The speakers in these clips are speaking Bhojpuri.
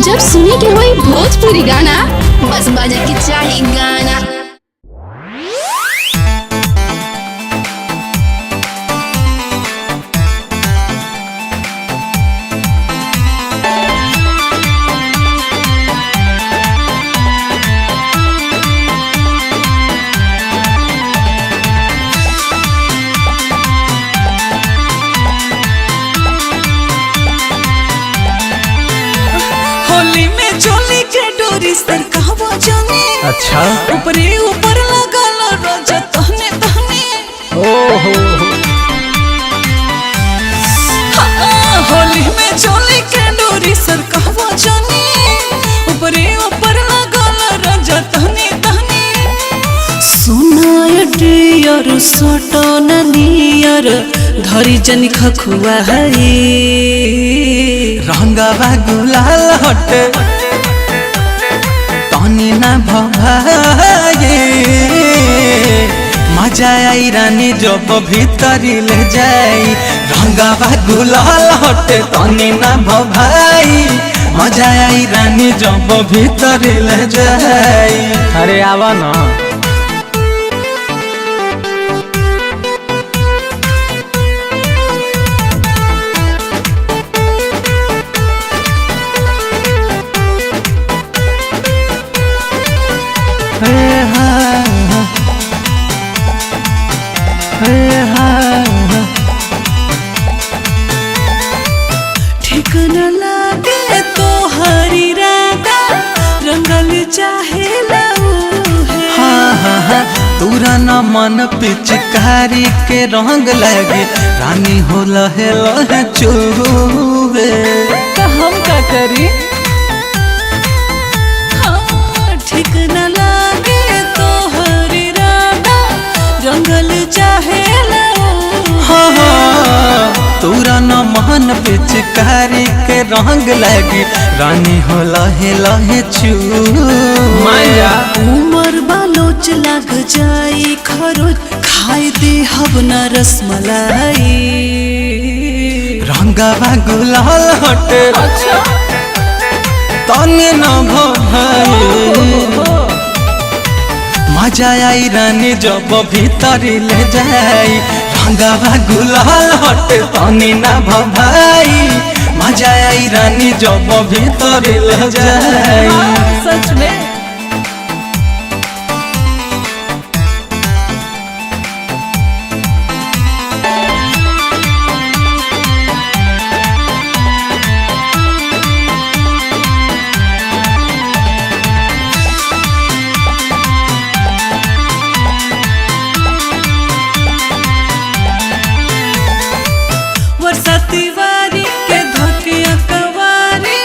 जब सुने के होई भोजपुरी गाना बस बजे के चाही गाना। होली में चोली के डोरी सर कहवा जाने। अच्छा ऊपरे ऊपर लगल रोजा तहने तहने। ओहो होली में चोली के डोरी सर कहवा जाने। ऊपरे ऊपर लगल रोजा तहने तहने। सुनाय डियर सोटो ननियर धरी जनी खखुआ है। रंगवा गुलाल हटे तनी ना भभाए। मजा आई रानी जब भीतरी ले जाई। रंगवा गुलाल हटे तनी ना भभाई। मजा आई रानी जब भीतरी ले जाई। अरे आवा ना ठीक न लागे तो हरी राधा रंगल चाहे तूरा न मन पिचकारी के रंग लगे। रानी हो लहे लहे चुवे तो हम का करी। हाँ, ठीक न लागे तो हरी राधा रंगल चाहे तूरा न मन पिचकारी के रंग लगे। रानी हो लहे लहे चुवे उमर बालोच लग जाई खरोच खाई दे हब न रसमलाई। रंगवा गुलाल हटे तने न भभाए। मजा आई रानी जब भीतरी ले जाई। रंगवा गुलाल हटे तनी ना भभाई। मजा आई रानी जब भीतरी ले जाई। सच में तिवारी के धके अकवारी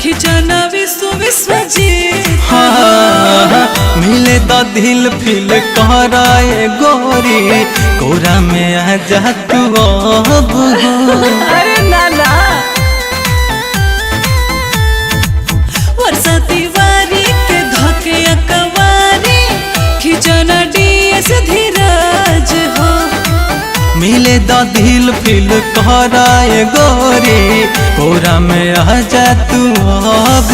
खिचना विश्वजीत। मिले द दिल फिल कराए गोरी। कोरा में आ जा तू अब। अरे नाना वर्षा तिवारी के धके अकवारी खिचना डीएस धीरज हो। मिले द दिल फिल कराए गोरी। कोरा में आ जा तू अब।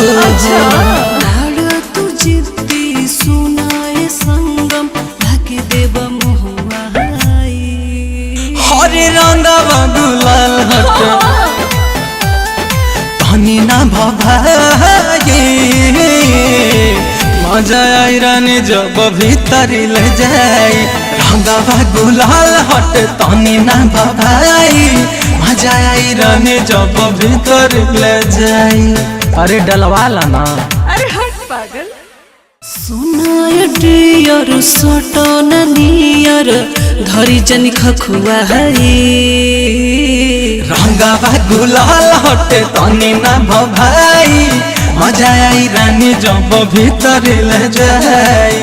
तू जिद्दी सुनाए संगम ढके देव मुहुआ। हरे रंगवा गुलाल हटे तनी ना भभाए। मजा आई रानी जब भीतरी ले जाई। रंगवा गुलाल हटे तनी ना भभाई। मजा आई रानी जब भीतरी ले जाई। अरे डलवा ला ना। अरे हट पागल। सुनाय डियर सोटो ननियर धरी जनी खखुआ है। रंगवा गुलाल हटे तनी ना भभाई। मजा आई रानी जब भीतरी ले जाई।